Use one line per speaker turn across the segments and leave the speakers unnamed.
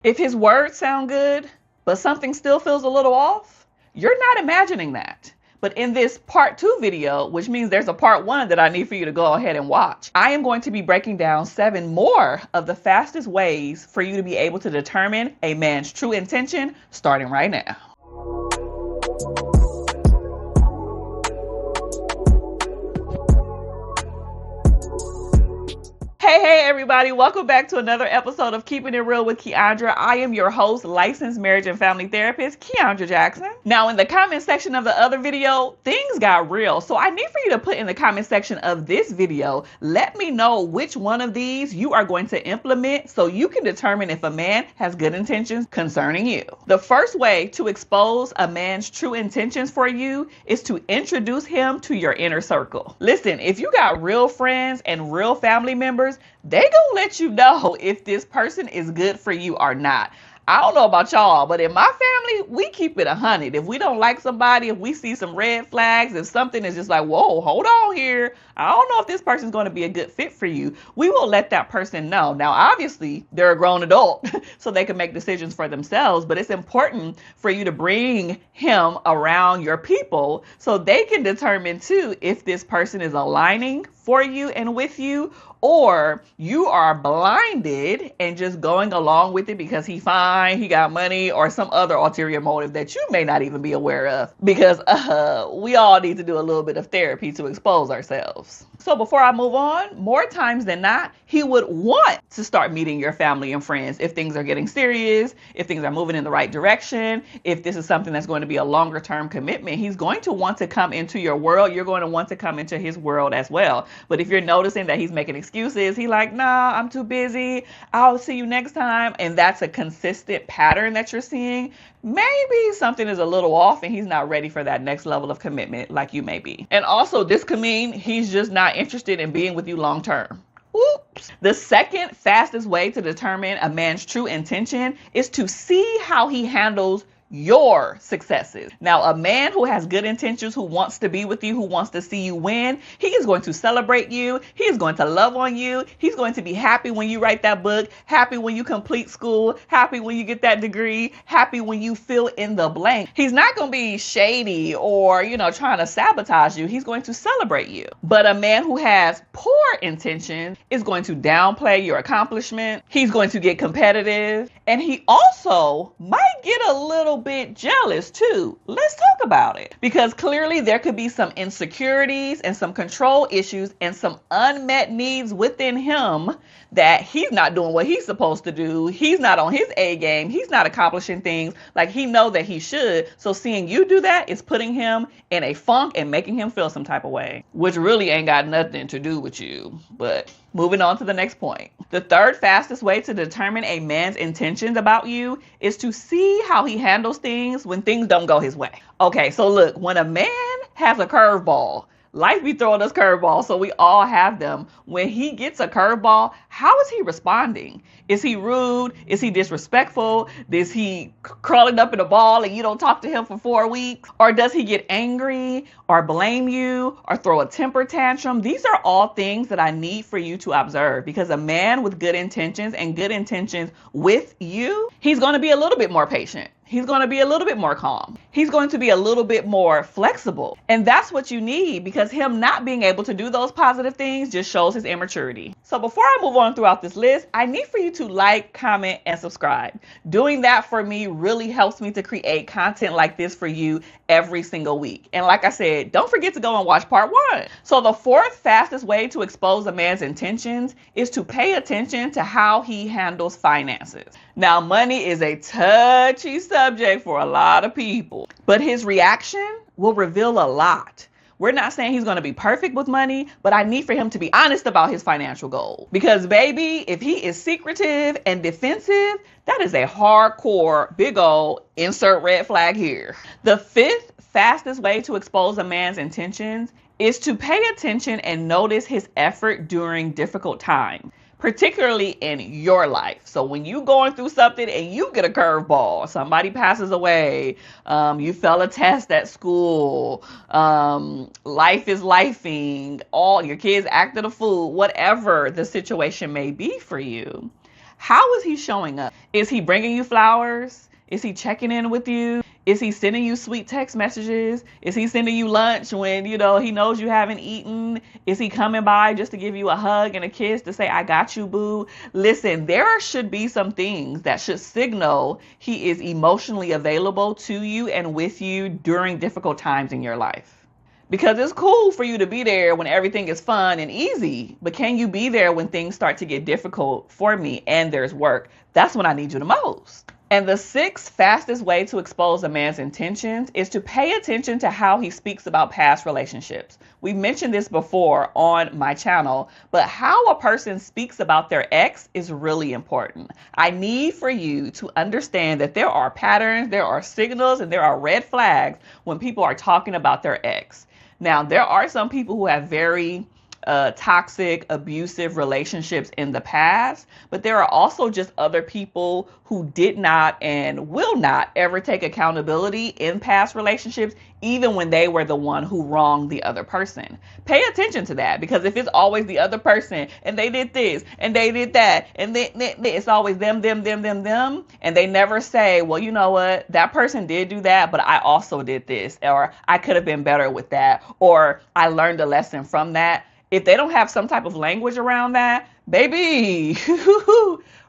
If his words sound good, but something still feels a little off, you're not imagining that. But in this part 2 video, which means there's a part 1 that I need for you to go ahead and watch, I am going to be breaking down 7 more of the fastest ways for you to be able to determine a man's true intention, starting right now. Hey everybody, welcome back to another episode of Keeping It Real with Kiaundra. I am your host, licensed marriage and family therapist, Kiaundra Jackson. Now in the comment section of the other video, things got real. So I need for you to put in the comment section of this video, let me know which one of these you are going to implement so you can determine if a man has good intentions concerning you. The first way to expose a man's true intentions for you is to introduce him to your inner circle. Listen, if you got real friends and real family members, they gonna let you know if this person is good for you or not. I don't know about y'all, but in my family, we keep it 100. If we don't like somebody, if we see some red flags, if something is just like, whoa, hold on here, I don't know if this person's going to be a good fit for you, we will let that person know. Now, obviously, they're a grown adult, so they can make decisions for themselves, but it's important for you to bring him around your people so they can determine too if this person is aligning for you and with you, or you are blinded and just going along with it because he fine, he got money, or some other ulterior motive that you may not even be aware of. Because we all need to do a little bit of therapy to expose ourselves. So before I move on, more times than not, he would want to start meeting your family and friends if things are getting serious, if things are moving in the right direction, if this is something that's going to be a longer term commitment. He's going to want to come into your world. You're going to want to come into his world as well. But if you're noticing that he's making excuses, he's like, nah, I'm too busy, I'll see you next time, and that's a consistent pattern that you're seeing, maybe something is a little off and he's not ready for that next level of commitment like you may be. And also, this could mean he's just not interested in being with you long term. Oops. The second fastest way to determine a man's true intention is to see how he handles your successes. Now, a man who has good intentions, who wants to be with you, who wants to see you win, he is going to celebrate you. He is going to love on you. He's going to be happy when you write that book, happy when you complete school, happy when you get that degree, happy when you fill in the blank. He's not going to be shady or, trying to sabotage you. He's going to celebrate you. But a man who has poor intentions is going to downplay your accomplishment. He's going to get competitive, and he also might get a little bit jealous too. Let's talk about it, because clearly there could be some insecurities and some control issues and some unmet needs within him that he's not doing what he's supposed to do. He's not on his A game. He's not accomplishing things like he know that he should. So seeing you do that is putting him in a funk and making him feel some type of way, which really ain't got nothing to do with you. But moving on to the next point. The third fastest way to determine a man's intentions about you is to see how he handles things when things don't go his way. Okay, so look, when a man has a curveball, life be throwing us curveballs, so we all have them. When he gets a curveball, how is he responding? Is he rude? Is he disrespectful? Is he curling up in a ball and you don't talk to him for 4 weeks? Or does he get angry or blame you or throw a temper tantrum? These are all things that I need for you to observe, because a man with good intentions and good intentions with you, he's going to be a little bit more patient. He's going to be a little bit more calm. He's going to be a little bit more flexible. And that's what you need, because him not being able to do those positive things just shows his immaturity. So before I move on throughout this list, I need for you to like, comment, and subscribe. Doing that for me really helps me to create content like this for you every single week. And like I said, don't forget to go and watch part 1. So the fourth fastest way to expose a man's intentions is to pay attention to how he handles finances. Now, money is a touchy subject for a lot of people, but his reaction will reveal a lot. We're not saying he's going to be perfect with money, but I need for him to be honest about his financial goals. Because baby, if he is secretive and defensive, that is a hardcore, big old insert red flag here. The fifth fastest way to expose a man's intentions is to pay attention and notice his effort during difficult times, particularly in your life. So when you going through something and you get a curveball, somebody passes away, you fail a test at school, life is lifing, all your kids acted a fool, whatever the situation may be for you, How is he showing up? Is he bringing you flowers? Is he checking in with you? Is he sending you sweet text messages? Is he sending you lunch when, he knows you haven't eaten? Is he coming by just to give you a hug and a kiss to say, I got you, boo? Listen, there should be some things that should signal he is emotionally available to you and with you during difficult times in your life. Because it's cool for you to be there when everything is fun and easy, but can you be there when things start to get difficult for me and there's work? That's when I need you the most. And the sixth fastest way to expose a man's intentions is to pay attention to how he speaks about past relationships. We mentioned this before on my channel, but how a person speaks about their ex is really important. I need for you to understand that there are patterns, there are signals, and there are red flags when people are talking about their ex. Now, there are some people who have very toxic, abusive relationships in the past, but there are also just other people who did not and will not ever take accountability in past relationships, even when they were the one who wronged the other person. Pay attention to that, because if it's always the other person and they did this and they did that and it's always them, and they never say, well, you know what, that person did do that, but I also did this, or I could have been better with that, or I learned a lesson from that. If they don't have some type of language around that, baby,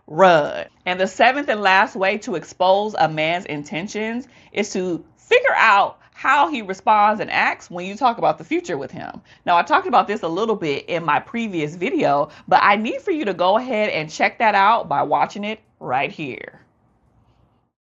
run. And the seventh and last way to expose a man's intentions is to figure out how he responds and acts when you talk about the future with him. Now, I talked about this a little bit in my previous video, but I need for you to go ahead and check that out by watching it right here.